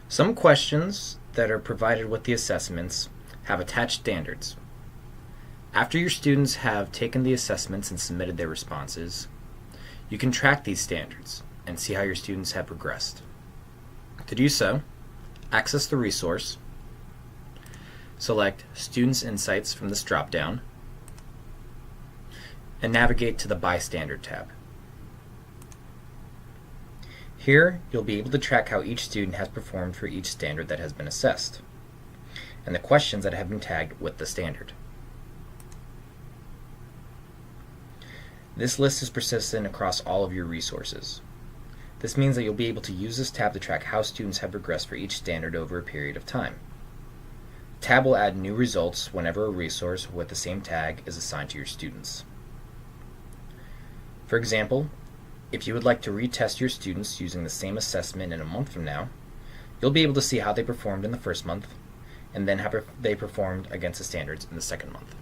Some questions that are provided with the assessments have attached standards. After your students have taken the assessments and submitted their responses, you can track these standards and see how your students have progressed. To do so, access the resource, select Students' Insights from this drop-down, and navigate to the By Standard tab. Here, you'll be able to track how each student has performed for each standard that has been assessed, and the questions that have been tagged with the standard. This list is persistent across all of your resources. This means that you'll be able to use this tab to track how students have progressed for each standard over a period of time. The tab will add new results whenever a resource with the same tag is assigned to your students. For example, if you would like to retest your students using the same assessment in a month from now, you'll be able to see how they performed in the first month, and then how they performed against the standards in the second month.